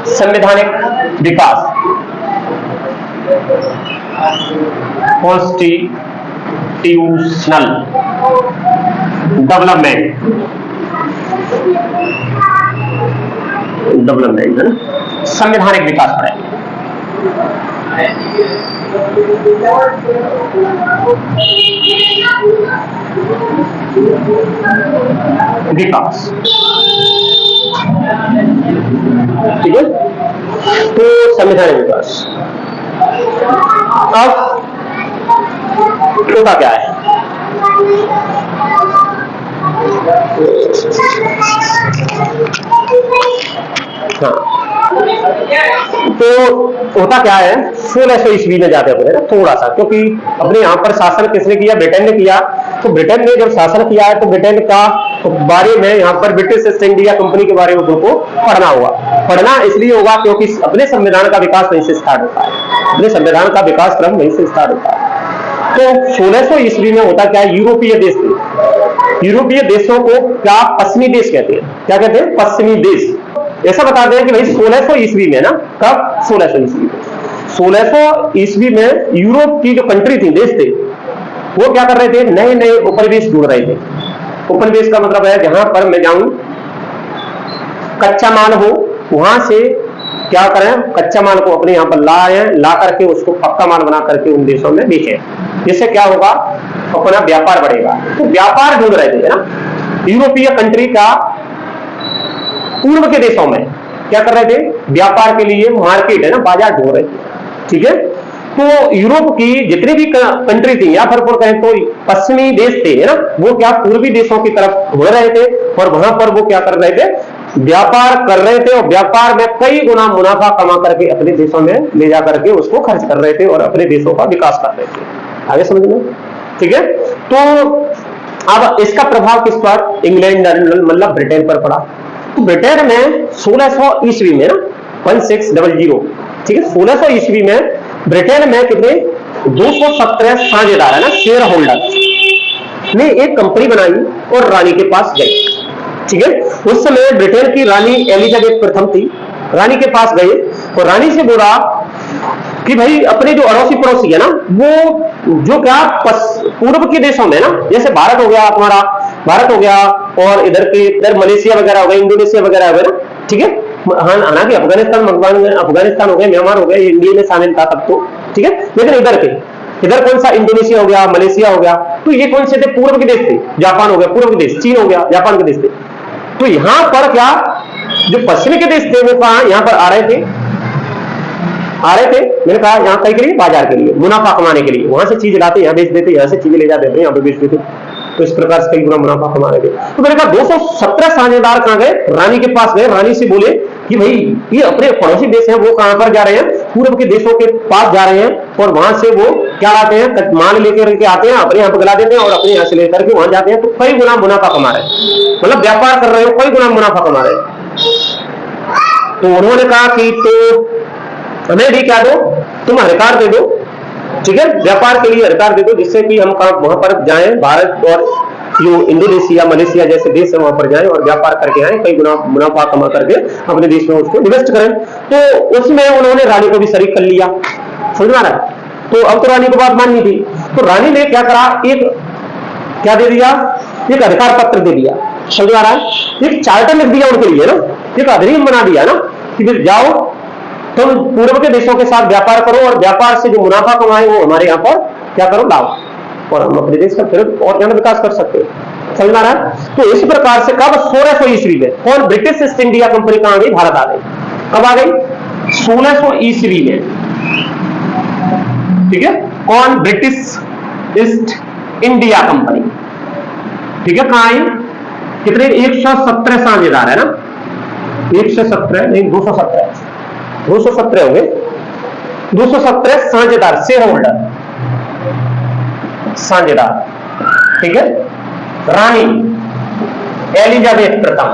संवैधानिक विकास, constitutional development है ना, संवैधानिक विकास पढ़ेंगे। विकास, ठीक है, तो संवैधानिक विकास अब होता क्या है? हाँ, तो होता क्या है, 1600 ईस्वी में जाते हैं ना थोड़ा सा, क्योंकि अपने यहाँ पर शासन किसने किया? ब्रिटेन ने किया। तो ब्रिटेन ने जब शासन किया है तो ब्रिटेन का बारे में यहाँ पर ब्रिटिश ईस्ट इंडिया कंपनी के बारे में को पढ़ना होगा। पढ़ना इसलिए होगा क्योंकि अपने संविधान का विकास वहीं से स्टार्ट होता है, अपने संविधान का विकास क्रम वहीं से स्टार्ट होता है। तो 1600 ईस्वी में होता क्या है, यूरोपीय देश थे, यूरोपीय देशों को क्या पश्चिमी देश कहते हैं? क्या कहते हैं? पश्चिमी देश। ऐसा बता दें कि भाई 1600 ईस्वी में ना, कब? 1600 ईस्वी में। 1600 ईस्वी में यूरोप की जो कंट्री थी, देश थे, वो क्या कर रहे थे? नए नए उपनिवेश ढूंढ रहे थे। उपनिवेश का मतलब है जहां पर मैं जाऊं, कच्चा माल हो, वहां से क्या करें, कच्चा माल को अपने यहाँ पर लाए, ला करके उसको पक्का माल बना करके उन देशों में बेचें। जिससे क्या होगा? अपना व्यापार बढ़ेगा। तो व्यापार ढूंढ रहे थे ना यूरोपीय कंट्री का, पूर्व के देशों में क्या कर रहे थे? व्यापार के लिए मार्केट है ना, बाजार ढूंढ रहे थे। ठीक है, तो यूरोप की जितनी भी कंट्री थी या फिर कहें तो पश्चिमी देश थे ना, वो क्या पूर्वी देशों की तरफ हो रहे थे और वहां पर वो क्या कर रहे थे? व्यापार कर रहे थे, और व्यापार में कई गुना मुनाफा कमा करके अपने देशों में ले जा करके उसको खर्च कर रहे थे और अपने देशों का विकास कर रहे थे। आगे समझ में? ठीक है, तो अब इसका प्रभाव किस पर? इंग्लैंड मतलब ब्रिटेन पर पड़ा। तो ब्रिटेन में 1600 ईस्वी में ना, 1600, ठीक है, 1600 ईस्वी में ब्रिटेन में कितने? 217 साझेदार है ना, शेयर होल्डर ने एक कंपनी बनाई और रानी के पास गए। ठीक है, उस समय ब्रिटेन की रानी एलिजाबेथ प्रथम थी। रानी के पास गए और रानी से बोला कि भाई अपने जो अड़ोसी पड़ोसी है ना, वो जो क्या पूर्व के देशों में ना, जैसे भारत हो गया, हमारा भारत हो गया, और इधर मलेशिया वगैरह हो गया, इंडोनेशिया वगैरह हो गया ना। ठीक है, हालांकि अफगानिस्तान हो गया, म्यांमार हो गया, इंडिया में शामिल था तब तो। ठीक है, लेकिन इधर कौन सा? इंडोनेशिया हो गया, मलेशिया हो गया। तो ये कौन से थे? पूर्व के देश थे। जापान हो गया पूर्व के देश, चीन हो गया जापान के देश थे। तो यहां पर क्या, जो पश्चिमी के देश थे वो कहां? यहां पर आ रहे थे। मैंने कहा यहाँ कहीं के लिए? बाजार के लिए, मुनाफा कमाने के लिए। वहां से चीज लाते, यहाँ बेच देते, यहाँ से चीजें ले जाते थे, यहाँ पे बेच देते। तो इस प्रकार से कई गुना मुनाफा कमा रहे थे। तो मैंने कहा 217 साझेदार कहां गए? रानी के पास गए। रानी से बोले कि भाई ये अपने पड़ोसी देश हैं, वो कहां पर जा रहे हैं? पूर्व के देशों के पास जा रहे हैं, और वहां से वो क्या लाते हैं? माल लेकर के आते हैं, अपने यहाँ पर गला देते हैं और अपने यहाँ से लेकर के वहां जाते हैं। तो कई गुना मुनाफा कमा रहे हैं, मतलब व्यापार कर रहे हो, कई गुना मुनाफा कमा रहे हैं। तो उन्होंने कहा कि तो हमें भी क्या दो, तुम अधिकार दे दो। ठीक है, व्यापार के लिए अधिकार दे दो, जिससे कि हम वहां पर जाएं, भारत और जो इंडोनेशिया मलेशिया जैसे देश है वहां पर जाएं और व्यापार करके आए, कई गुना मुनाफा कमा करके अपने देश में उसको इन्वेस्ट करें। तो उसमें उन्होंने रानी को भी शरीक कर लिया। समझ में आ रहा है? तो अब तो रानी को बात माननी थी। तो रानी ने क्या करा? एक क्या दे दिया? एक अधिकार पत्र दे दिया। समझ में आ रहा है? एक चार्टर लिख दिया उनके लिए ना, एक अधिनियम बना दिया ना कि फिर जाओ तुम पूर्व के देशों के साथ व्यापार करो, और व्यापार से जो मुनाफा कमाए वो हमारे यहाँ पर क्या करो? लाओ, और हम अपने देश का फिर और ज्यादा विकास कर सकते हैं। समझ में आ रहा है? तो इस प्रकार से कब? 1600 ईस्वी में कौन? ब्रिटिश ईस्ट इंडिया कंपनी कहां गई? भारत आ गई। कब आ गई? 1600 ईस्वी में। ठीक है, कौन? British east India company. ठीक है, कहां आई? कितने? 117 साझेदार है ना, 117 नहीं, 217 हो गए। 217 साझेदार, शेयर होल्डर, साझेदार। ठीक है, रानी एलिजाबेथ प्रथम।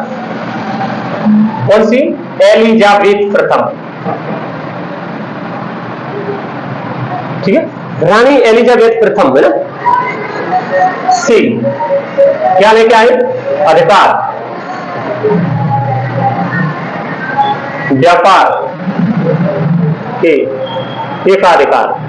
कौन सी? एलिजाबेथ प्रथम। ठीक है, रानी एलिजाबेथ प्रथम है ना, से क्या लेके आए? अधिकार, व्यापार के एकाधिकार।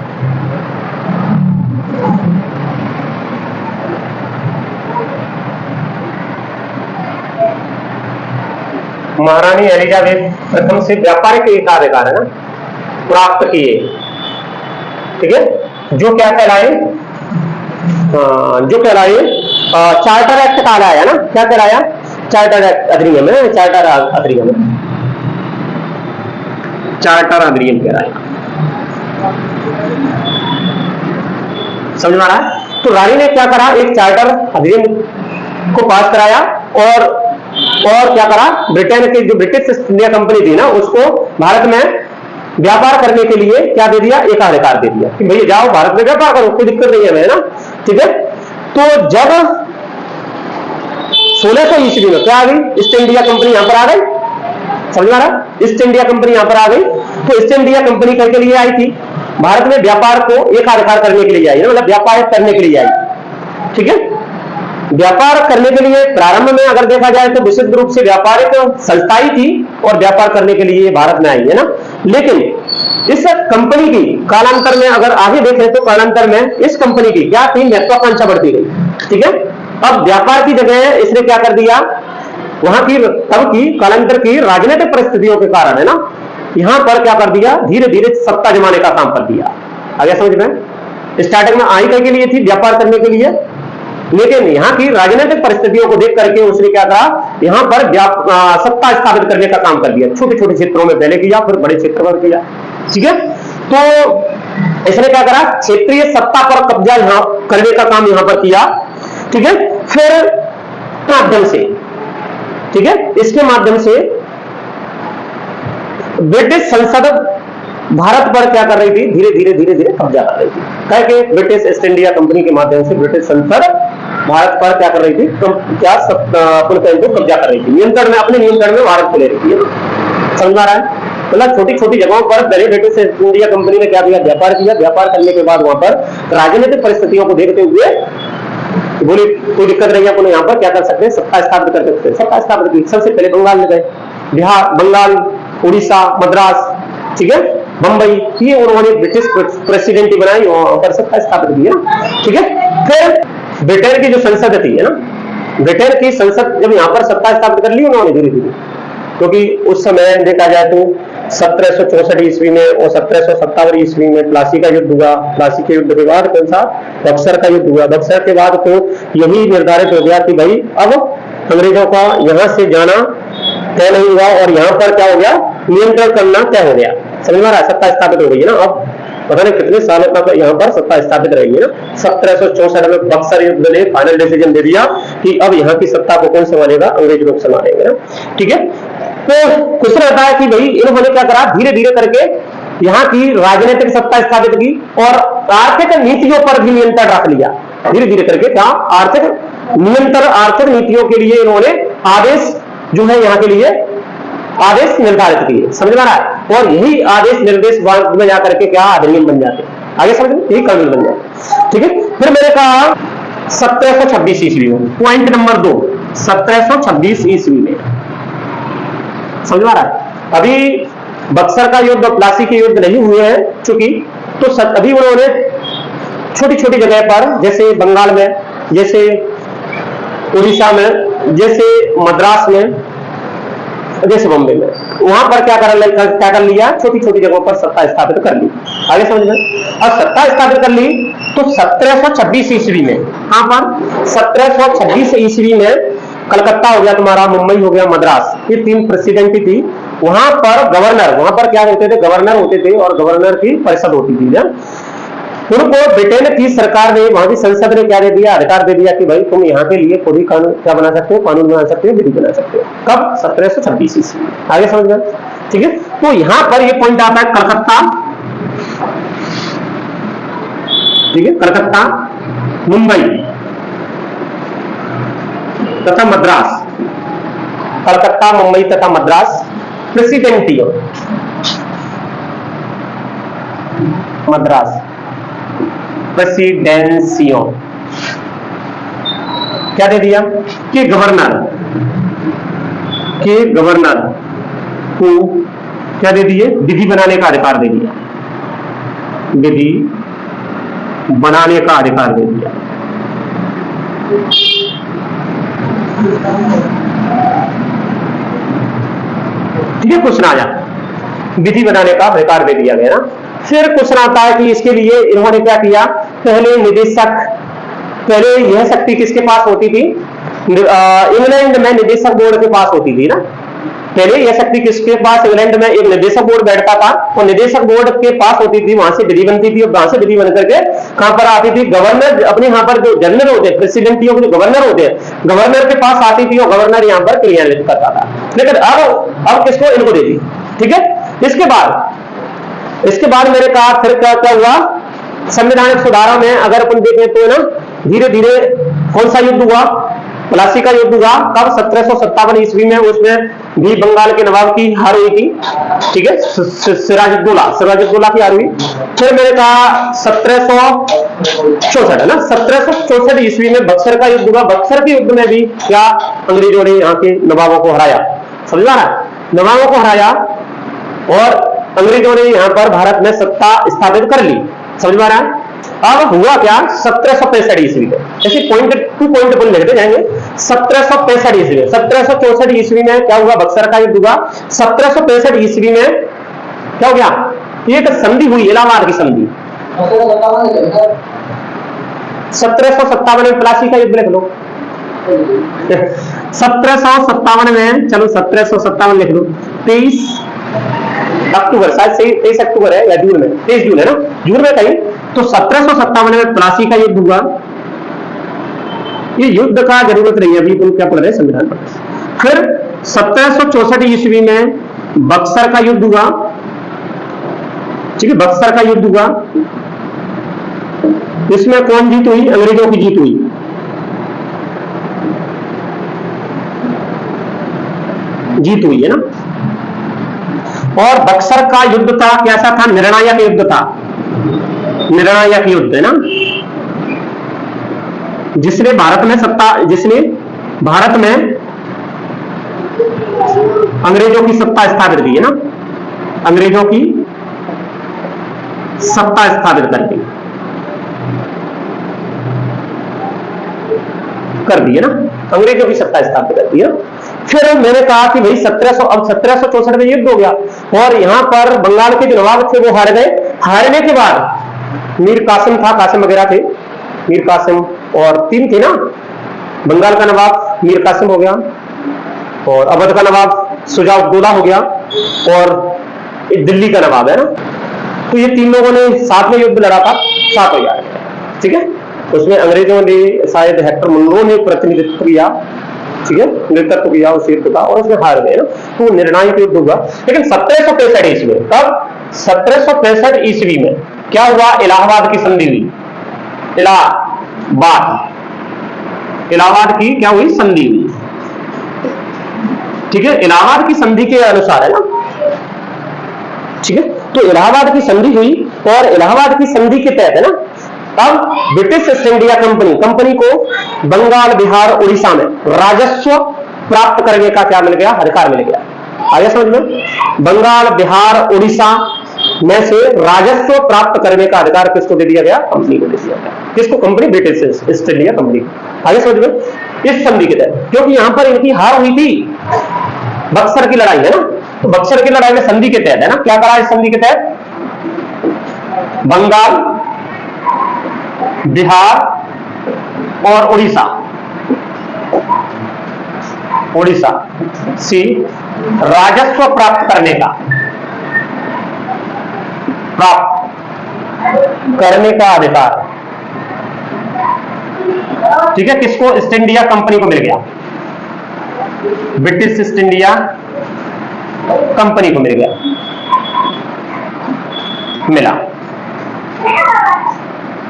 महारानी एलिजाबेथ प्रथम से व्यापारिक एकाधिकार है ना प्राप्त किए, ठीक है, जो क्या कहलाए, जो कहलाए चार्टर एक्ट कहलाया ना, क्या कहलाया, चार्टर एक्ट अधिनियम है, चार्टर अधिनियम, चार्टर अधिनियम कहलाया। समझ में आ रहा है? तो रानी ने क्या करा, एक चार्टर अधिनियम को पास कराया और क्या करा, ब्रिटेन की जो ब्रिटिश ईस्ट इंडिया कंपनी थी ना, उसको भारत में व्यापार करने के लिए क्या दे दिया, एकाधिकार दे दिया कि भैया जाओ भारत में व्यापार करो, कोई दिक्कत नहीं है हमें, ना, ठीक है। तो जब 1600 ईस्वी में क्या आ गई, ईस्ट इंडिया कंपनी यहां पर आ गई, समझ में आ रहा, ईस्ट इंडिया कंपनी यहां पर आ गई। तो ईस्ट इंडिया कंपनी करके लिए आई थी भारत में व्यापार को एकाधिकार करने के लिए आई, मतलब व्यापार करने के लिए आई, ठीक है। व्यापार करने के लिए प्रारंभ में अगर देखा जाए तो विशुद्ध रूप से व्यापारिक संस्थाई थी और व्यापार करने के लिए भारत में आई है ना। लेकिन इस कंपनी की कालांतर में अगर आगे देखें तो कालांतर में इस कंपनी की क्या थी, महत्वाकांक्षा बढ़ती गई, ठीक है। अब व्यापार की जगह इसने क्या कर दिया, वहां की तब की कालांतर की राजनीतिक परिस्थितियों के कारण, है ना, यहां पर क्या कर दिया, धीरे धीरे सत्ता जमाने का काम कर दिया। आगे समझ में, स्टार्टिंग में आई के लिए थी व्यापार करने के लिए, लेकिन यहाँ की राजनीतिक परिस्थितियों को देख करके उसने क्या कहा, यहाँ पर सत्ता स्थापित करने का काम कर दिया। छोटे छोटे क्षेत्रों में पहले किया, फिर बड़े क्षेत्र पर किया, ठीक है। तो इसने क्या करा, क्षेत्रीय सत्ता पर कब्जा यहाँ करने का काम यहाँ पर किया, ठीक है। फिर माध्यम से, ठीक है, इसके माध्यम से ब्रिटिश संसद भारत पर क्या कर रही थी, धीरे धीरे धीरे धीरे कब्जा कर रही थी। कह के ब्रिटिश ईस्ट इंडिया कंपनी के माध्यम से ब्रिटिश संसद भारत पर क्या कर रही थी, क्या अपने कब्जा कर रही थी, नियंत्रण में, अपने नियंत्रण में भारत को ले रही थी। समझ आ रहा है, मतलब छोटी छोटी जगहों पर पहले ब्रिटिश ईस्ट इंडिया कंपनी ने क्या किया, व्यापार किया, व्यापार करने के बाद वहां पर राजनीतिक परिस्थितियों को देखते हुए बोली कोई दिक्कत नहीं है, अपने यहाँ पर क्या कर सकते हैं, सत्ता स्थापित कर सकते हैं। सत्ता स्थापित की सबसे पहले बंगाल में गए, बिहार, बंगाल, उड़ीसा, मद्रास, ठीक है, बंबई, ये उन्होंने ब्रिटिश प्रेसिडेंटी बनाई, वहां पर सत्ता स्थापित की, ठीक है। फिर ब्रिटेन की जो संसद थी, है ना, ब्रिटेन की संसद जब यहाँ पर सत्ता स्थापित कर ली उन्होंने धीरे धीरे, क्योंकि उस समय देखा जाए तो 1764 ईस्वी में और 1757 ईस्वी में प्लासी का युद्ध हुआ। प्लासी के युद्ध के बाद कौन सा, बक्सर का युद्ध हुआ। बक्सर के बाद तो यही निर्धारित हो गया कि भाई अब अंग्रेजों का यहाँ से जाना तय नहीं हुआ और यहाँ पर क्या हो गया, नियंत्रण करना तय हो गया। समझ में आ रहा है, सत्ता स्थापित हो गई है ना। अब पता नहीं कितने सालों तक यहाँ पर सत्ता स्थापित रहेगी ना। 1764 में बक्सर युद्ध ने फाइनल डिसीजन दे दिया कि अब यहाँ की सत्ता को कौन संभालेगा, अंग्रेज लोग संभालेंगे ना, ठीक है। तो क्वेश्चन आता है कि भाई इन्होंने क्या करा, धीरे धीरे करके यहाँ की राजनीतिक सत्ता स्थापित की और आर्थिक नीतियों पर भी नियंत्रण रख लिया। धीरे धीरे करके क्या, आर्थिक नियंत्रण, आर्थिक नीतियों के लिए इन्होंने आदेश जो है यहाँ के लिए आदेश निर्धारित किए। समझ में आ रहा है, और यही आदेश निर्देश में जाकर के क्या अधिनियम बन जाते हैं। आगे समझ में, यही कानून बन जाते, ठीक है। फिर मैंने कहा 1726 ईस्वी में, पॉइंट नंबर 2, 1726 ईस्वी में, समझ में आ रहा है। अभी बक्सर का युद्ध और प्लासी के युद्ध नहीं हुए हैं चूंकि, तो अभी उन्होंने छोटी छोटी जगह पर, जैसे बंगाल में, जैसे उड़ीसा में, जैसे मद्रास में, जैसे बॉम्बे में, वहां पर क्या कर लिया, छोटी छोटी जगहों पर सत्ता स्थापित कर ली। आगे समझ में, अब सत्ता स्थापित कर ली तो 1726 ईस्वी में, कहां पर, 1726 ईस्वी में कलकत्ता हो गया तुम्हारा, मुंबई हो गया, मद्रास, ये 3 प्रेसिडेंटी थी। वहां पर गवर्नर, वहां पर क्या होते थे, गवर्नर होते थे और गवर्नर की परिषद होती थी ना। उनको ब्रिटेन की सरकार ने, वहां की संसद ने क्या दे दिया, अधिकार दे दिया कि भाई तुम यहाँ के लिए कोई भी कानून क्या बना सकते हो, कानून बना सकते हो, विधि बना सकते हो। कब, 1726 ईस्वी। आगे समझ में, ठीक है। तो यहां पर ये पॉइंट आता है कलकत्ता, ठीक है, कलकत्ता, मुंबई तथा मद्रास, कलकत्ता, मुंबई तथा मद्रास प्रेसिडेंटियों, मद्रास प्रेसिडेंसियों क्या दे दिया कि गवर्नर को क्या दे दिए, विधि बनाने का अधिकार दे दिया। विधि बनाने का अधिकार दे दिया। ठीक है, क्वेश्चन आ जाता है विधि बनाने का अधिकार दे दिया गया ना। फिर क्वेश्चन आता है कि इसके लिए इन्होंने क्या किया, पहले निदेशक, पहले यह शक्ति किसके पास होती थी, इंग्लैंड में निदेशक बोर्ड के पास होती थी ना। पहले यह शक्ति किसके पास, इंग्लैंड में एक निदेशक बोर्ड बैठता था और निदेशक बोर्ड के पास होती थी, वहां से विधि बनती थी और वहां से विधि बनकर के कहां पर आती थी, गवर्नर, अपने यहाँ पर जो जनरल होते हैं, प्रेसिडेंट जो गवर्नर होते हैं, गवर्नर के पास आती थी और गवर्नर यहाँ पर क्रियान्वित करता था। लेकिन अब किसको, इनको दे दी। ठीक है, इसके बाद मैंने कहा फिर क्या हुआ, संवैधानिक सुधारों में अगर अपन देखें तो ना धीरे धीरे कौन सा युद्ध हुआ, प्लासी का युद्ध हुआ। कब, 1757 ईस्वी में। उसमें भी बंगाल के नवाब की हार हुई थी। ठीक है, सिराजुद्दौला की हार हुई। फिर मैंने कहा 1764 है ना, 1764 ईस्वी में बक्सर का युद्ध हुआ। बक्सर के युद्ध में भी क्या, अंग्रेजों ने यहाँ के नवाबों को हराया। समझ आ रहा है, नवाबों को हराया और अंग्रेजों ने यहाँ पर भारत में सत्ता स्थापित कर ली। समझ में आ रहा है। अब हुआ क्या, 1765 ईस्वी में, ऐसे टू पॉइंट अपन लिखते जाएंगे। 1765 ईस्वी में, 1764 ईस्वी में क्या हुआ, बक्सर का युद्ध हुआ। 1765 ईस्वी में क्या हो गया, एक संधि हुई, इलाहाबाद की संधि। 1757 में प्लासी का युद्ध लिख लो। 1757 में, चलो 1757 लिख लो, 23 अक्टूबर, शायद 23 अक्टूबर है या जून में, 23 जून है ना, जून में कहीं। तो 1757 में प्लासी का युद्ध हुआ। ये युद्ध का जरूरत नहीं है अभी, तुम क्या पढ़ रहे हैं, संविधान पर। फिर 1764 ईस्वी में बक्सर का युद्ध हुआ। ठीक है, बक्सर का युद्ध हुआ। इसमें कौन जीत हुई, अंग्रेजों की जीत हुई। जीत हुई है ना। और बक्सर का युद्ध था, कैसा था, निर्णायक युद्ध था। निर्णायक युद्ध है ना, जिसने भारत में अंग्रेजों की सत्ता स्थापित की है ना, अंग्रेजों की सत्ता स्थापित कर दी है ना, अंग्रेजों की सत्ता स्थापित कर दी है। फिर मैंने कहा कि भाई 1764 में युद्ध हो गया और यहां पर बंगाल के जो नवाब थे वो हार गए। हारने के बाद मीर कासिम था, कासिम वगैरह थे, मीर कासिम और 3 थे ना, बंगाल का नवाब मीर कासिम हो गया और अवध का नवाब शुजा-उद-दौला हो गया और दिल्ली का नवाब है ना। तो ये 3 लोगों ने साथ में युद्ध लड़ा था, 7 हो गया। ठीक है, उसमें अंग्रेजों ने शायद हेक्टर मुनरो ने प्रतिनिधित्व किया। ठीक है, नेतृत्व किया उस युद्ध का और उसमें हार गए ना, तो निर्णायक युद्ध हुआ। लेकिन 1765 ईस्वी में, तब 1765 ईस्वी में क्या हुआ, इलाहाबाद की संधि हुई। इलाहाबाद की क्या हुई, संधि हुई। ठीक है, इलाहाबाद की संधि के अनुसार है ना। ठीक है, तो इलाहाबाद की संधि हुई और इलाहाबाद की संधि के तहत है ना, अब ब्रिटिश ईस्ट इंडिया कंपनी को बंगाल, बिहार, उड़ीसा में राजस्व प्राप्त करने का क्या मिल गया, अधिकार मिल गया। आगे समझ में, बंगाल, बिहार, उड़ीसा में से राजस्व प्राप्त करने का अधिकार किसको दे दिया गया, कंपनी को दे दिया गया। किसको, company, British east India company. आगे समझ में, इस संधि के तहत, क्योंकि यहां पर इनकी हार हुई थी, बक्सर की लड़ाई है ना, तो बक्सर की लड़ाई में संधि के तहत है ना, क्या करा इस संधि के तहत, बंगाल, बिहार और उड़ीसा से राजस्व प्राप्त करने का अधिकार। ठीक है, किसको, ईस्ट इंडिया कंपनी को मिल गया, ब्रिटिश ईस्ट इंडिया कंपनी को मिल गया, मिला।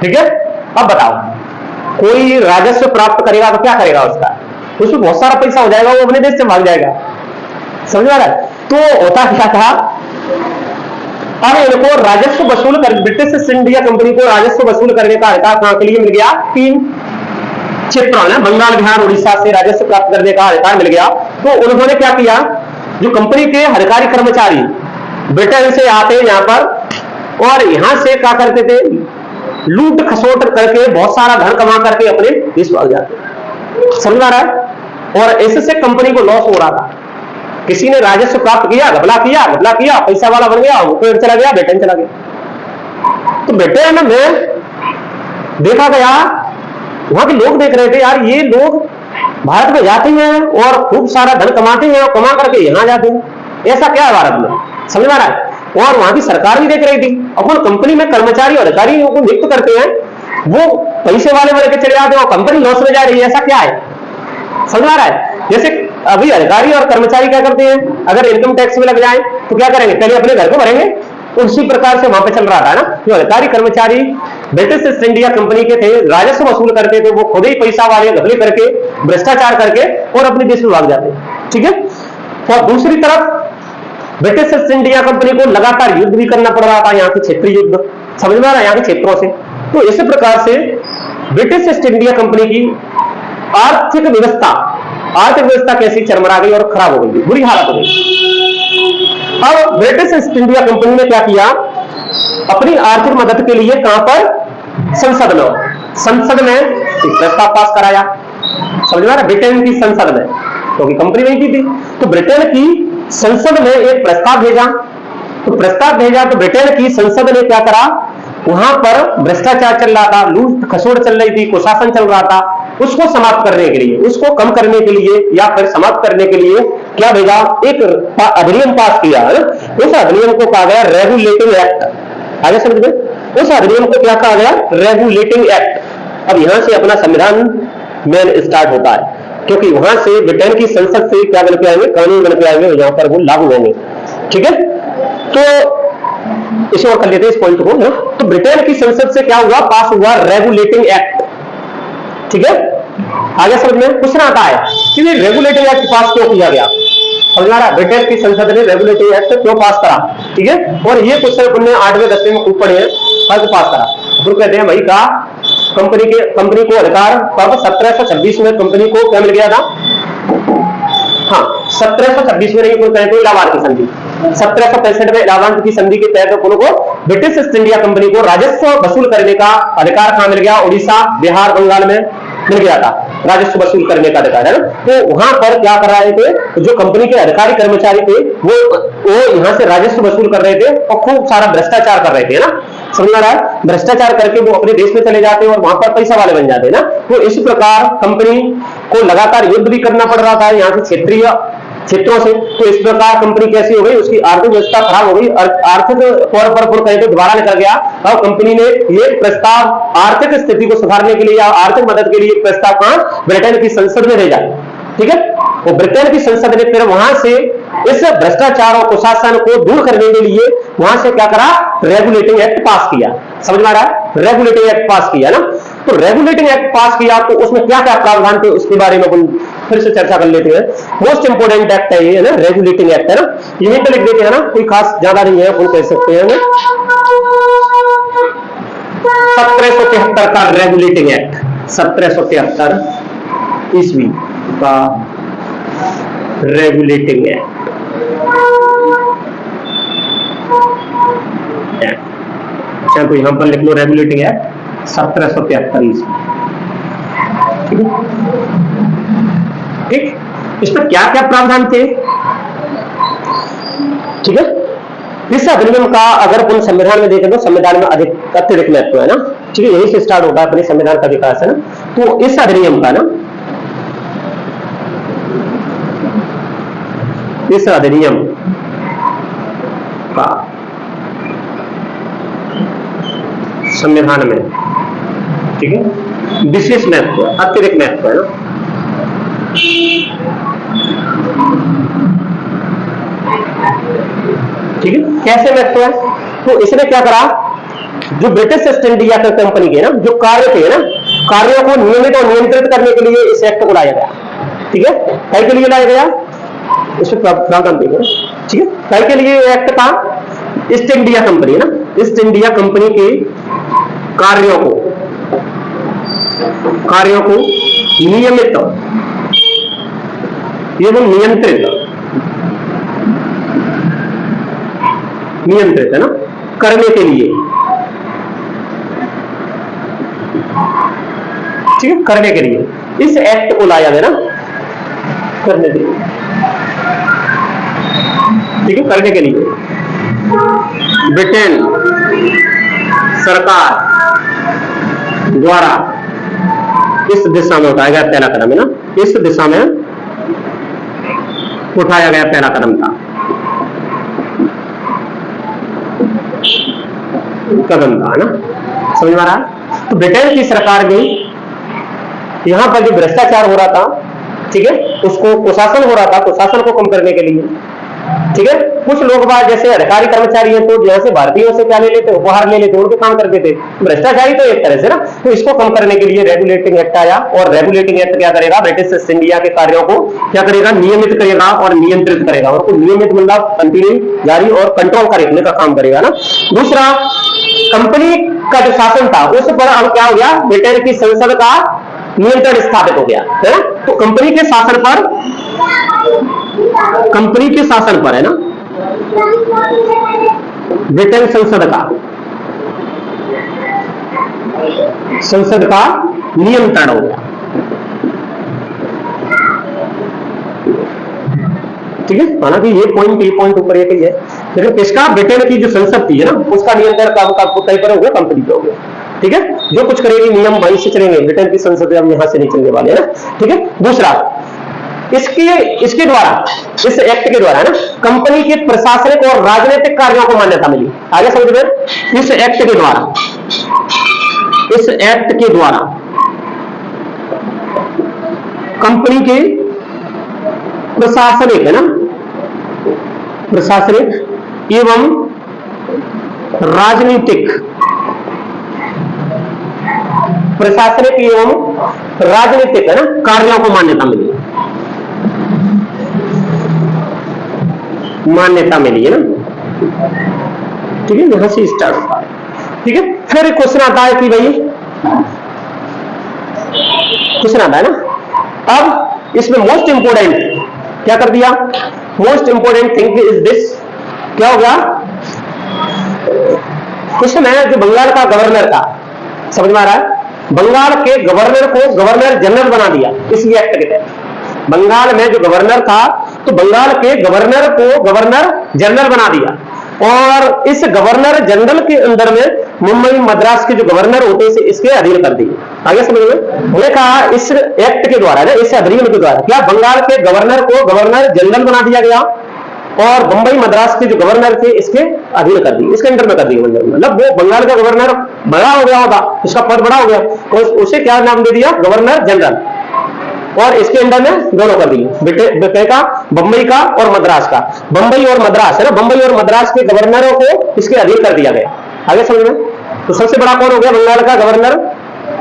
ठीक है, अब बताओ, कोई राजस्व प्राप्त करेगा तो क्या करेगा, उसमें बहुत सारा पैसा हो जाएगा, वो अपने देश से भाग जाएगा। समझ आ रहा है। तो होता क्या था, अब इनको राजस्व वसूल कर, ब्रिटिश ईस्ट इंडिया कंपनी को राजस्व वसूल करने का अधिकार कहां के लिए मिल गया, 3 क्षेत्रों में, बंगाल, बिहार, उड़ीसा से राजस्व प्राप्त करने का अधिकार मिल गया। तो उन्होंने क्या किया, जो कंपनी के अधिकारी कर्मचारी ब्रिटेन से आते हैं यहाँ पर और यहां से क्या करते थे, लूट खसोट करके बहुत सारा धन कमा करके अपने देश भाग जाते। समझ आ रहा है। और इससे कंपनी को लॉस हो रहा था। किसी ने राजस्व प्राप्त किया, घपला किया, पैसा वाला बन गया, वो पेड़ चला गया, ब्रिटेन चला गया। तो ब्रिटेन में देखा गया, वहां के लोग देख रहे थे, यार ये लोग भारत में जाते हैं और खूब सारा धन कमाते हैं और कमा करके यहां जाते हैं, ऐसा क्या है भारत में। समझ आ रहा है। और वहां की सरकार भी देख रही थी, अपन कंपनी में कर्मचारी और अधिकारियों को नियुक्त करते हैं, वो पैसे वाले बन के चले जाते हैं और कंपनी लॉस में जा रही है, ऐसा क्या है। समझ आ रहा है। जैसे अभी अधिकारी और कर्मचारी क्या करते हैं, अगर इनकम टैक्स में लग जाए तो क्या करेंगे, पहले अपने घर को भरेंगे। उसी प्रकार से वहां पे चल रहा था ना, जो अधिकारी कर्मचारी ब्रिटिश ईस्ट इंडिया कंपनी के थे, राजस्व वसूल करते थे, वो खुद ही पैसा वाले घपले करके, भ्रष्टाचार करके और अपने देश में भाग जाते। ठीक है। और दूसरी तरफ ब्रिटिश ईस्ट इंडिया कंपनी को लगातार युद्ध भी करना पड़ रहा था, यहाँ के क्षेत्रीय युद्ध। समझ में आ रहा है, यहाँ के क्षेत्रों से। तो इसी प्रकार से ब्रिटिश ईस्ट इंडिया कंपनी की आर्थिक व्यवस्था कैसी चरमरा गई और खराब हो गई, बुरी हालत हो गई। अब ब्रिटिश ईस्ट इंडिया कंपनी ने क्या किया, अपनी आर्थिक मदद के लिए कहां पर, संसद में एक प्रस्ताव पास कराया। समझ में आ रहा है, ब्रिटेन की संसद में, क्योंकि कंपनी नहीं की थी, तो ब्रिटेन की संसद में एक प्रस्ताव भेजा। तो ब्रिटेन की संसद ने क्या करा, वहां पर भ्रष्टाचार चल रहा था, लूट खसोट चल रही थी, कुशासन चल रहा था, उसको समाप्त करने के लिए, उसको कम करने के लिए या फिर समाप्त करने के लिए क्या भेजा, एक अधिनियम पास किया। उस अधिनियम को कहा गया रेगुलेटिंग एक्ट। आगे समझ गए। उस अधिनियम को क्या कहा गया, रेगुलेटिंग एक्ट। अब यहां से अपना संविधान में स्टार्ट होता है, क्योंकि वहां से ब्रिटेन की संसद से क्या बन के आएंगे, कानून बन के आएंगे, जहां पर वो लागू होंगे। ठीक है। तो इसे और कर लेते हैं इस पॉइंट को ना। तो ब्रिटेन की संसद से क्या हुआ, पास हुआ रेगुलेटिंग एक्ट। ठीक है। आगे समझ में क्वेश्चन आता है कि रेगुलेटिंग एक्ट पास क्यों किया गया। समझ आ रहा है, ब्रिटेन की संसद ने रेगुलेटिंग एक्ट क्यों पास करा। ठीक है। और ये क्वेश्चन अपने 8वें 10वें में खूब पढ़े हैं, कब पास करा। तो कहते हैं भाई का कंपनी को अधिकार कब, 1726 में कंपनी को क्या मिल गया था। हाँ, 1726 में नहीं, कहते हैं इलाहाबाद की संधि। 1765 में इलाहाबाद की संधि के तहत को ब्रिटिश ईस्ट इंडिया कंपनी को राजस्व वसूल करने का अधिकार कहां मिल गया, उड़ीसा, बिहार, बंगाल में मिल गया था राजस्व वसूल करने का अधिकार, है ना। तो वहां पर क्या कर रहे थे, जो कंपनी के अधिकारी कर्मचारी थे, वो यहां से राजस्व वसूल कर रहे थे और खूब सारा भ्रष्टाचार कर रहे थे ना। समझ आ रहा है, भ्रष्टाचार करके वो अपने देश में चले जाते और वहां पर पैसा वाले बन जाते ना। तो इस प्रकार कंपनी को लगातार युद्ध भी करना पड़ रहा था यहाँ के क्षेत्रीय क्षेत्रों से। तो इस प्रकार कंपनी कैसी हो गई, उसकी आर्थिक व्यवस्था खराब हो गई, आर्थिक तौर पर कहीं तो दोबारा निकल गया। और कंपनी ने ये प्रस्ताव आर्थिक स्थिति को सुधारने के लिए या आर्थिक मदद के लिए प्रस्ताव कहां, ब्रिटेन की संसद में भेजा। ठीक है। वो ब्रिटेन की संसद ने फिर वहां से इस भ्रष्टाचार और कुशासन को दूर करने के लिए वहां से क्या करा, रेगुलेटिंग एक्ट पास किया। समझ में आ रहा है, रेगुलेटिंग एक्ट पास किया ना। तो रेगुलेटिंग एक्ट पास किया तो उसमें क्या क्या प्रावधान थे, उसके बारे में अपन फिर से चर्चा कर लेते हैं। मोस्ट इंपोर्टेंट एक्ट है ये, है ना, रेगुलेटिंग एक्ट, है ना। यही तो लिख देते हैं ना, कोई खास ज्यादा नहीं है, अपन कह सकते हैं ना। 1773 का रेगुलेटिंग एक्ट, 1773 ईस्वी का रेगुलेटिंग एक्ट। तो यहां पर लिख लो रेगुलेटिंग एक्ट 1773 ईस्वी। ठीक। इसमें क्या क्या प्रावधान थे। ठीक है। इस अधिनियम का अगर अपन संविधान में देखें तो संविधान में अत्यधिक महत्व है ना। ठीक है। यही से स्टार्ट होगा अपने संविधान का विकास, है ना। तो इस अधिनियम का ना, इस अधिनियम का संविधान में, ठीक है, विशेष महत्व, अत्यधिक महत्व है ना। ठीक है। कैसे महत्व है, तो इसने क्या करा, जो ब्रिटिश ईस्ट इंडिया कंपनी के ना जो कार्य थे ना, कार्यों को नियमित और नियंत्रित करने के लिए इस एक्ट को लाया गया। ठीक है। कई के लिए लाया गया, इसमें प्रावधान देखो। ठीक है। कई के लिए एक्ट था, ईस्ट इंडिया कंपनी है ना, ईस्ट इंडिया कंपनी के कार्यों को नियमित एवं नियंत्रित है ना, करने के लिए, ठीक है, करने के लिए इस एक्ट को लाया गया ना, करने के लिए, ठीक है, करने के लिए ब्रिटेन सरकार द्वारा इस दिशा में उठाया गया पहला कदम है ना, इस दिशा में उठाया गया पहला कदम था, ना, समझ में आ रहा है। तो ब्रिटेन की सरकार भी यहां पर जो भ्रष्टाचार हो रहा था, ठीक है, उसको कुशासन हो रहा था, कुशासन को कम करने के लिए, ठीक है, कुछ लोग बात जैसे अधिकारी कर्मचारी हैं तो जैसे भारतीयों से क्या ले लेते, उपहार ले लेते, उनके काम करते थे, भ्रष्टाचारी तो एक तरह से ना, तो इसको कम करने के लिए रेगुलेटिंग एक्ट आया, और रेगुलेटिंग एक्ट क्या करेगा, ब्रिटिश ईस्ट इंडिया के कार्यों को क्या करेगा, नियमित करेगा और नियंत्रित करेगा, और नियमित मतलब कंटिन्यू जारी और कंट्रोल करने का काम करेगा ना। दूसरा, कंपनी का जो शासन था उस पर अब क्या हो गया, ब्रिटेन की संसद का नियंत्रण स्थापित हो गया है ना। तो कंपनी के शासन पर है ना, ब्रिटेन संसद का नियंत्रण हो गया, ठीक है। हालांकि ये पॉइंट ऊपर एक ही है, लेकिन इसका ब्रिटेन की जो संसद थी है ना, उसका नियंत्रण तय पर होगा, कंपनी पे हो गया, ठीक है। जो कुछ करेगी नियम वहीं से चलेंगे, ब्रिटेन की संसद हम यहां से नहीं चलने वाले हैं ना, ठीक है। दूसरा, इसके द्वारा, इस एक्ट के द्वारा है ना, कंपनी के प्रशासनिक और राजनीतिक कार्यों को मान्यता मिली। आगे समझ में, इस एक्ट के द्वारा कंपनी के प्रशासनिक है ना, प्रशासनिक एवं राजनीतिक है ना कार्यों को मान्यता मिली है ना, ठीक है। यहां से स्टार्ट होता है, ठीक है। फिर क्वेश्चन आता है कि भाई, क्वेश्चन आता है ना, अब इसमें मोस्ट इंपोर्टेंट क्या कर दिया, most important thing is this, क्या हो गया, क्वेश्चन है जो बंगाल का गवर्नर था, समझ में आ रहा है, बंगाल के गवर्नर को गवर्नर जनरल बना दिया इस एक्ट के तहत। बंगाल में जो गवर्नर था, तो बंगाल के गवर्नर को गवर्नर जनरल बना दिया, और इस गवर्नर जनरल के अंदर में मुंबई मद्रास के जो गवर्नर होते हैं इसके अधीन कर दिए। आगे समझ में, मैंने कहा इस एक्ट के द्वारा, इस अधिनियम के द्वारा क्या बंगाल के गवर्नर को गवर्नर जनरल बना दिया गया, और मुंबई मद्रास के जो गवर्नर थे इसके अधीन कर दिए, इसके अंडर में कर दिए, मतलब वो बंगाल का गवर्नर बड़ा हो गया होगा, उसका पद बड़ा हो गया, तो उसे क्या नाम दे दिया, गवर्नर जनरल, और इसके अंडर में दोनों कर दिए, ब्रिटेन का, बंबई का और मद्रास का। बंबई और मद्रास है ना, बंबई और मद्रास के गवर्नरों को इसके अधीन कर दिया गया। आगे समझ में, तो सबसे बड़ा कौन हो गया, बंगाल का गवर्नर,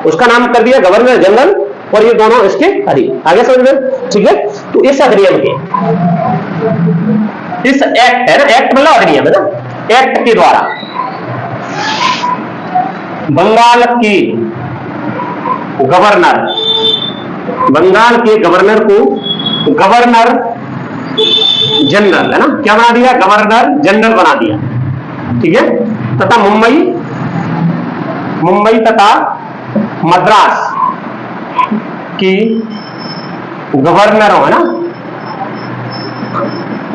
उसका नाम कर दिया गवर्नर जनरल, और ये दोनों इसके अधीन। आगे समझ में, ठीक है। तो इस अधिनियम के, इस एक्ट है ना, एक्ट मतलब अधिनियम है ना, एक्ट के द्वारा बंगाल के गवर्नर को गवर्नर जनरल है ना, क्या बना दिया, गवर्नर जनरल बना दिया, ठीक है। तथा मुंबई तथा मद्रास की गवर्नरों है ना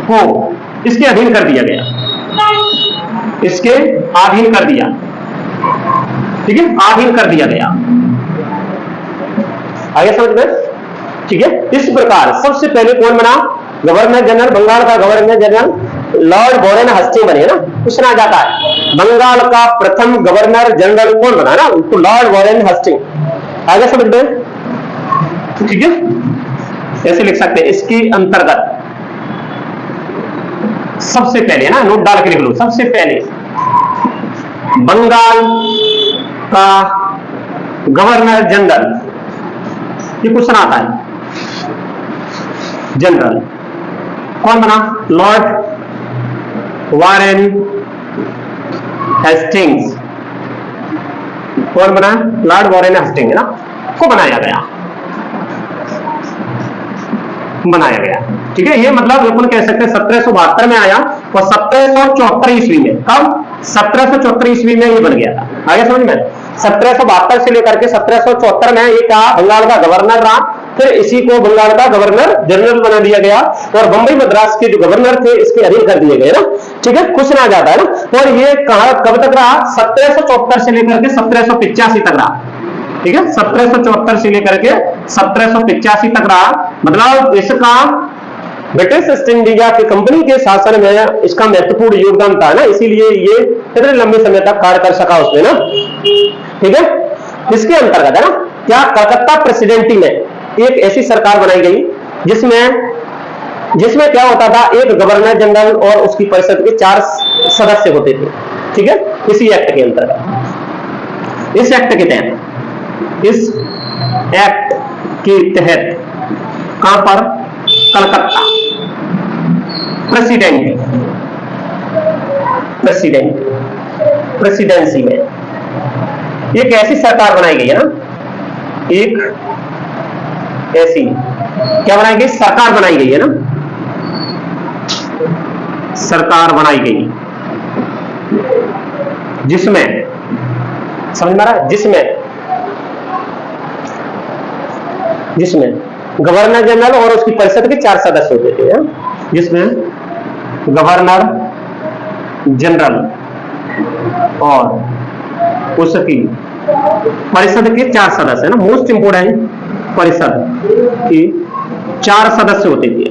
को इसके अधीन कर दिया गया, इसके अधीन कर दिया, ठीक है, अधीन कर दिया गया। आगे समझ में, ठीक है। इस प्रकार सबसे पहले कौन बना, गवर्नर जनरल, बंगाल का गवर्नर जनरल लॉर्ड वॉरेन हस्टिंग बने ना। पूछना जाता है बंगाल का प्रथम गवर्नर जनरल कौन बना ना, तो लॉर्ड वॉरेन हस्टिंग। आगे समझ में, ठीक है, ऐसे लिख सकते हैं। इसकी अंतर्गत सबसे पहले ना, नोट डाल के लिख लो, सबसे पहले बंगाल का गवर्नर जनरल, ये क्वेश्चन आता है, जनरल कौन बना, लॉर्ड वॉरेन हेस्टिंग्स। कौन बना, लॉर्ड वॉरेन हेस्टिंग्स ना, को बनाया गया, ठीक है। ये मतलब अपन कह सकते हैं 1772 में आया और 1774 ईस्वी में, कब, 1774 ईस्वी में ये बन गया था। आगे समझ में? 1772 से लेकर के 1774 में ये क्या बंगाल का गवर्नर रहा, फिर इसी को बंगाल का गवर्नर जनरल बना दिया गया और बंबई मद्रास के जो गवर्नर थे इसके अधीन कर दिए गए ना। ठीक है, कुछ ना ज्यादा है ना। और ये कहां कब तक रहा? 1774 से लेकर के 1785 तक रहा। ठीक है, 1774 से लेकर के 1785 तक रहा। मतलब इसका ब्रिटिश ईस्ट इंडिया की कंपनी के शासन में इसका महत्वपूर्ण योगदान था ना, इसीलिए ये इतने लंबे समय तक कार्य कर सका उसमें ना। ठीक है, इसके अंतर्गत है ना क्या कलकत्ता प्रेसिडेंटी में एक ऐसी सरकार बनाई गई जिसमें क्या होता था, एक गवर्नर जनरल और उसकी परिषद के 4 सदस्य होते थे। ठीक है, इसी एक्ट के अंतर्गत, इस एक्ट के तहत कहां पर? कलकत्ता प्रेसिडेंसी में एक ऐसी सरकार बनाई गई है ना, एक ऐसी क्या बनाई गई? सरकार बनाई गई है ना, सरकार बनाई गई जिसमें, समझ में आ रहा है? जिसमें गवर्नर जनरल और उसकी परिषद के 4 सदस्य होते थे, जिसमें गवर्नर जनरल और उसकी परिषद के 4 सदस्य है ना, मोस्ट इंपोर्टेंट, परिषद की 4 सदस्य होते थे।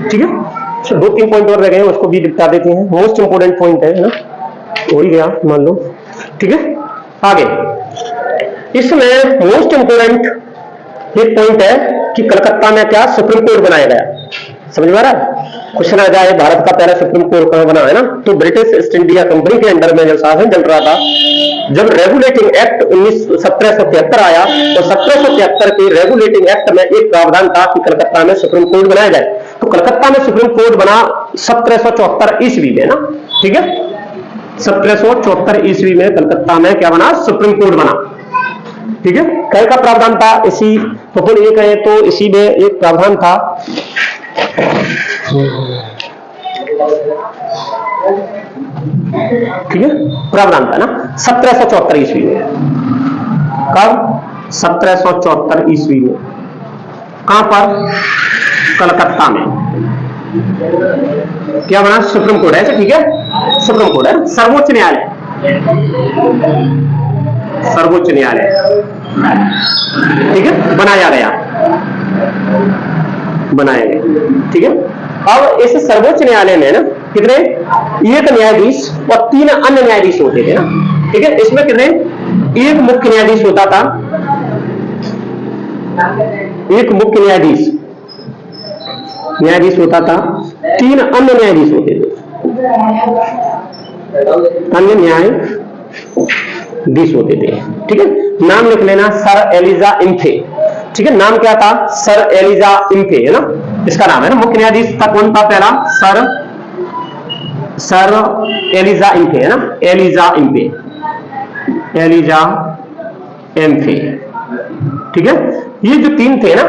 ठीक है, 2-3 पॉइंट और रह गए, उसको भी दिखा देते हैं। मोस्ट इंपोर्टेंट पॉइंट है ना, हो ही गया मान लो। ठीक है, आगे इसमें मोस्ट इंपोर्टेंट एक पॉइंट है कि कलकत्ता में क्या सुप्रीम कोर्ट बनाया गया। समझ में आ रहा है? कुछ ना जाए, भारत का पहला सुप्रीम कोर्ट कहां बना है ना, तो ब्रिटिश ईस्ट इंडिया कंपनी के अंडर में जब शासन चल रहा था, जब रेगुलेटिंग एक्ट 1773 आया तो 1773 के रेगुलेटिंग एक्ट में एक प्रावधान था कि कलकत्ता में सुप्रीम कोर्ट बनाया जाए। तो कलकत्ता में सुप्रीम कोर्ट बना 1774 ईस्वी में ना। ठीक है, 1774 ईस्वी में कलकत्ता में क्या बना? सुप्रीम कोर्ट बना। ठीक है, कई का प्रावधान था इसी, तो ये कहें तो इसी में एक प्रावधान था, ठीक है, प्रावधान था ना 1774 ईस्वी में। कब? 1774 ईस्वी में। कहां पर? कलकत्ता में क्या बना? सुप्रीम कोर्ट है। ठीक है, सुप्रीम कोर्ट है, सर्वोच्च न्यायालय, सर्वोच्च न्यायालय। ठीक है, बनाया गया। ठीक है, अब इस सर्वोच्च न्यायालय में ना कितने? एक न्यायाधीश और 3 अन्य न्यायाधीश होते थे ना। ठीक है, इसमें कितने? एक मुख्य न्यायाधीश होता था, एक मुख्य न्यायाधीश होता था, 3 अन्य न्यायाधीश होते थे, अन्य न्यायाधीश होते थे। ठीक है, नाम लिख लेना, सर एलिजा इम्फे। ठीक है, नाम क्या था? सर एलिजा इम्फे है ना, इसका नाम है ना। मुख्य न्यायाधीश था कौन था? पहला सर एलिजा इम्फे है ना, एलिजा इम्फे। ठीक है, ये जो 3 थे ना,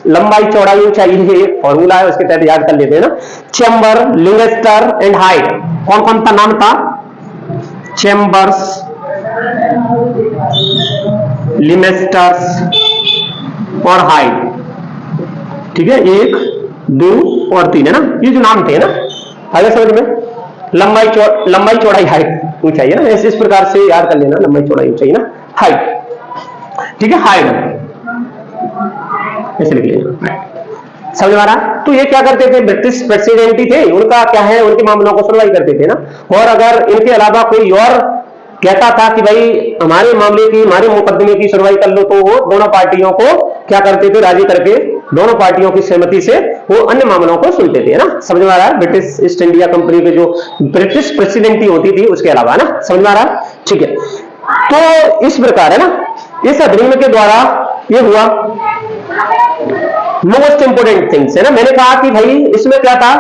लंबाई चौड़ाई ऊंचाई, ये फॉर्मूला है, उसके तहत याद कर लेते हैं ना। Chamber, Lingster and Height. कौन कौन सा नाम था? चेम्बर्स, लिमेस्टर्स और हाइट। ठीक है, 1, 2 और 3 है ना, ये जो नाम थे ना। आगे समझ में? लंबाई चौड़ाई हाइट ऊंचाई है ना, इस प्रकार से याद कर लेना, लंबाई चौड़ाई ऊंचाई ना, हाइट। ठीक है, हाइट ऐसे लिख लेना, समझ में आ रहा? तो ये क्या करते थे? ब्रिटिश प्रेसिडेंटी थे, उनका क्या है, उनके मामलों को सुनवाई करते थे ना। और अगर इनके अलावा कोई और कहता था कि भाई हमारे मामले की, हमारे मुकदमे की सुनवाई कर लो, तो वो दोनों पार्टियों को क्या करते थे? राजी करके, दोनों पार्टियों की सहमति से वो अन्य मामलों को सुनते थे ना। समझ में आ रहा है? ब्रिटिश ईस्ट इंडिया कंपनी के जो ब्रिटिश प्रेसिडेंटी होती थी उसके अलावा ना। समझ में आ रहा है? ठीक है, तो इस प्रकार है ना, इस अधिनियम के द्वारा ये हुआ। मोस्ट इंपोर्टेंट थिंग्स है ना, मैंने कहा कि भाई इसमें क्या था?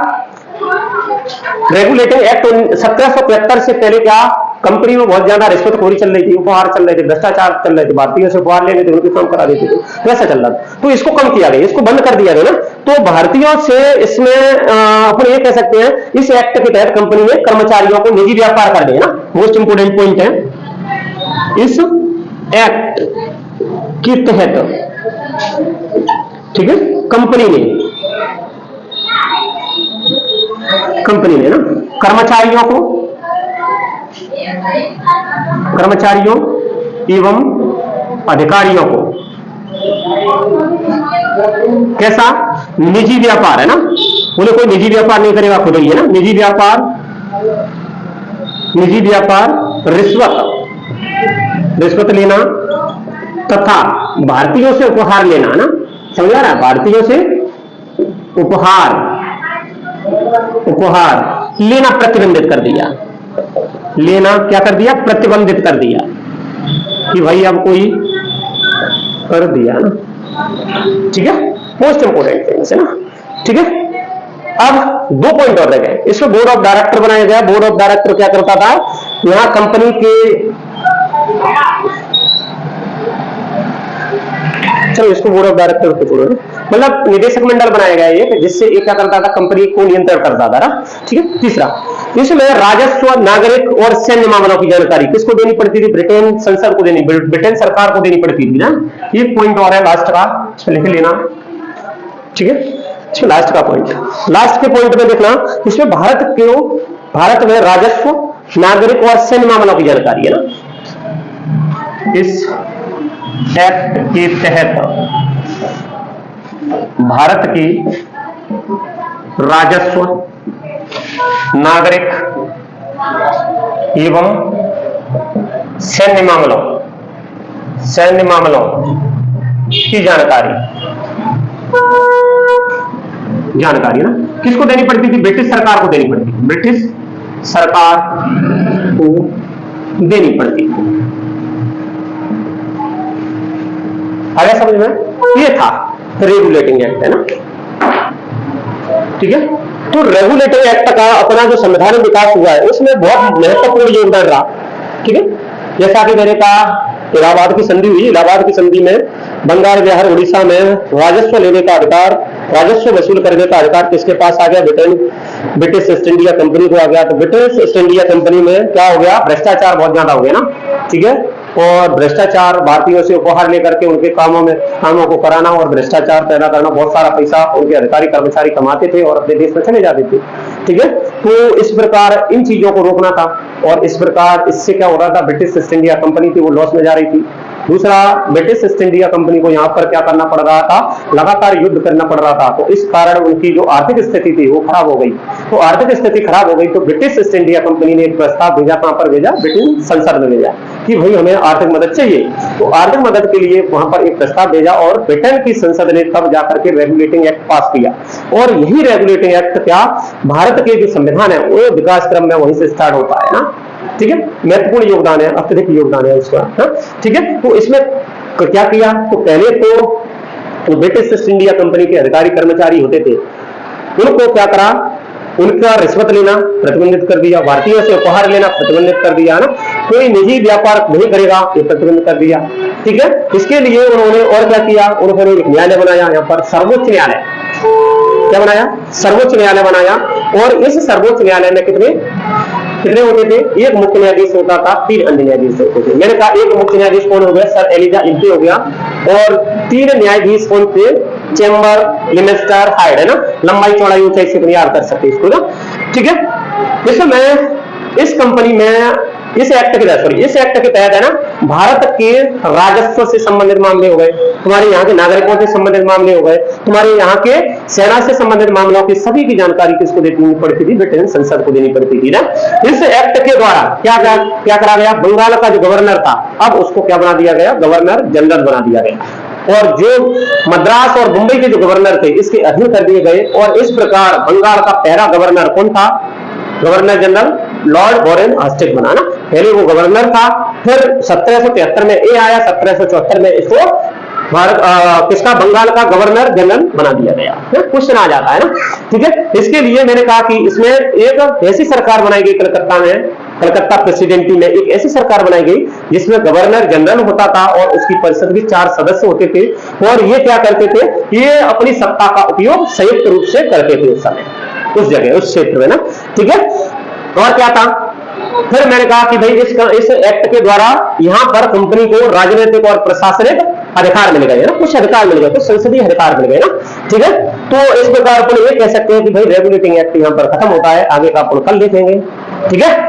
रेगुलेटिंग एक्ट 1775 से पहले क्या कंपनी में बहुत ज्यादा रिश्वतखोरी चल रही थी, उपहार चल रहे थे, भ्रष्टाचार चल रहे थे, भारतीयों से उपहार लेने थे, उनके काम करा देते थे, वैसा चल रहा था। तो इसको कम किया गया, इसको बंद कर दिया गया ना। तो भारतीयों से इसमें अपन ये कह सकते हैं, इस एक्ट के तहत कंपनी में कर्मचारियों को निजी व्यापार करने, है ना, मोस्ट इंपोर्टेंट पॉइंट है, इस एक्ट के तहत, ठीक है, कंपनी ने ना कर्मचारियों एवं अधिकारियों को कैसा निजी व्यापार, है ना, बोले कोई निजी व्यापार नहीं करेगा खुद ही, है ना, निजी व्यापार रिश्वत लेना तथा भारतीयों से उपहार लेना, है ना, समझ आ रहा है, भारतीयों से उपहार लेना प्रतिबंधित कर दिया, लेना क्या कर दिया, प्रतिबंधित कर दिया, कि भाई अब कोई कर दिया ना, ठीक है, मोस्ट इंपोर्टेंट थिंग्स, है ना, ठीक है। अब 2 पॉइंट और रह गए, इसमें बोर्ड ऑफ डायरेक्टर बनाया गया। बोर्ड ऑफ डायरेक्टर क्या करता था, यहां कंपनी के, चलो इसको बोर्ड ऑफ डायरेक्टर को छोड़ो, मतलब निदेशक मंडल बनाया गया ये, जिससे एक क्या करता था, कंपनी को नियंत्रण करता था ना, ठीक है। तीसरा, इसमें राजस्व, नागरिक और सैन्य मामलों की जानकारी किसको देनी पड़ती थी, ब्रिटेन संसद को देनी, ब्रिटेन सरकार को देनी पड़ती थी ना। ये पॉइंट और है लास्ट का, इसमें लिख लेना, ठीक है, इसमें लास्ट का पॉइंट, लास्ट के पॉइंट में देखना, इसमें भारत में राजस्व, नागरिक और सैन्य मामलों की जानकारी, है ना। इस एक्ट के तहत भारत की राजस्व, नागरिक एवं सैन्य मामलों की जानकारी ना किसको देनी पड़ती थी, ब्रिटिश सरकार को देनी पड़ती थी, ब्रिटिश सरकार को देनी पड़ती थी। आगे समझ में, ये था रेगुलेटिंग एक्ट, है ना, ठीक है। तो रेगुलेटिंग एक्ट का अपना जो संवैधानिक विकास हुआ है, उसमें बहुत महत्वपूर्ण योगदान रहा, ठीक है। जैसा कि मैंने कहा, इलाहाबाद की संधि हुई, इलाहाबाद की संधि में बंगाल, बिहार, उड़ीसा में राजस्व लेने का अधिकार, राजस्व वसूल करने का अधिकार किसके पास आ गया, ब्रिटिश ईस्ट इंडिया कंपनी को आ गया। तो ब्रिटिश ईस्ट इंडिया कंपनी में क्या हो गया, भ्रष्टाचार बहुत ज्यादा हो गया ना, ठीक है, और भ्रष्टाचार, भारतीयों से उपहार लेकर के उनके कामों को कराना और भ्रष्टाचार पैदा करना, बहुत सारा पैसा उनके अधिकारी कर्मचारी कमाते थे और अपने देश में चले जाते थे, ठीक है। तो इस प्रकार इन चीजों को रोकना था, और इस प्रकार इससे क्या हो रहा था, ब्रिटिश ईस्ट इंडिया कंपनी थी वो लॉस में जा रही थी। दूसरा, ब्रिटिश ईस्ट इंडिया कंपनी को यहाँ पर क्या करना पड़ रहा था, लगातार युद्ध करना पड़ रहा था, तो इस कारण उनकी जो आर्थिक स्थिति थी वो खराब हो गई। तो आर्थिक स्थिति खराब हो गई तो ब्रिटिश ईस्ट इंडिया कंपनी ने एक प्रस्ताव भेजा, कहां पर भेजा, ब्रिटिश संसद में भेजा कि भाई हमें आर्थिक मदद चाहिए। तो आर्थिक मदद के लिए वहां पर एक प्रस्ताव भेजा, और ब्रिटेन की संसद ने तब जाकर के रेगुलेटिंग एक्ट पास किया। और यही रेगुलेटिंग एक्ट क्या, भारत के जो संविधान है वो विकास क्रम में वहीं से स्टार्ट होता है ना, ठीक है, महत्वपूर्ण योगदान है, अत्यधिक योगदान है उसका, ठीक है। तो इसमें क्या किया, तो पहले तो ब्रिटिश ईस्ट इंडिया कंपनी के अधिकारी कर्मचारी होते थे, उनको क्या करा, उनका रिश्वत लेना प्रतिबंधित कर दिया, भारतीयों से उपहार लेना प्रतिबंधित कर दिया, ना, कोई निजी व्यापार नहीं करेगा ये प्रतिबंधित कर दिया, ठीक है। इसके लिए उन्होंने और क्या किया, उन्होंने एक न्यायालय बनाया, यहाँ पर सर्वोच्च न्यायालय, क्या बनाया, सर्वोच्च न्यायालय बनाया। और इस सर्वोच्च न्यायालय में कितने होते थे, एक मुख्य न्यायाधीश होता था, 3 अन्य न्यायाधीश होते थे। मैंने कहा एक मुख्य न्यायाधीश कौन हो गया, सर एलिजा इल्ते हो गया, और 3 न्यायाधीश कौन थे, चेंबर, लिमेस्टर, हाइड, है ना, लंबाई चौड़ाई ऊंचाई से अपने याद कर सकते इसको ना, ठीक है। इसमें इस कंपनी में इस एक्ट के तहत है ना, भारत के राजस्व से संबंधित मामले हो गए, तुम्हारे यहाँ के नागरिकों से संबंधित मामले हो गए, तुम्हारे यहाँ के सेना से संबंधित मामलों की सभी की जानकारी किसको देनी पड़ती थी, ब्रिटेन संसद को देनी पड़ती थी ना। इस एक्ट के द्वारा क्या करा गया, बंगाल का जो गवर्नर था अब उसको क्या बना दिया गया, गवर्नर जनरल बना दिया गया, और जो मद्रास और मुंबई के जो गवर्नर थे इसके अधीन कर दिए गए। और इस प्रकार बंगाल का पहला गवर्नर कौन था, governor general Lord Warren Hastings बना ना, पहले वो गवर्नर था, फिर 1773 में ये आया, 1774 में इसको किसका, बंगाल का गवर्नर जनरल बना दिया गया। क्वेश्चन आ जाता है ना, ठीक है। इसके लिए मैंने कहा कि इसमें एक ऐसी सरकार बनाई गई कलकत्ता में, कलकत्ता प्रेसिडेंसी में एक ऐसी सरकार बनाई गई जिसमें गवर्नर जनरल होता था और उसकी परिषद भी 4 सदस्य होते थे, और ये क्या करते थे, ये अपनी सत्ता का उपयोग संयुक्त रूप से करते थे उस समय, उस जगह, उस क्षेत्र में ना, ठीक है। और क्या था, फिर मैंने कहा कि भाई इस एक्ट के द्वारा यहां पर कंपनी को राजनीतिक और प्रशासनिक अधिकार मिल गए ना, कुछ अधिकार मिल गए, कुछ संसदीय अधिकार मिल गए ना, ठीक है। तो इस प्रकार अपन ये कह सकते हैं कि भाई रेगुलेटिंग एक्ट यहां पर खत्म होता है, आगे का अपन कल देखेंगे, ठीक है।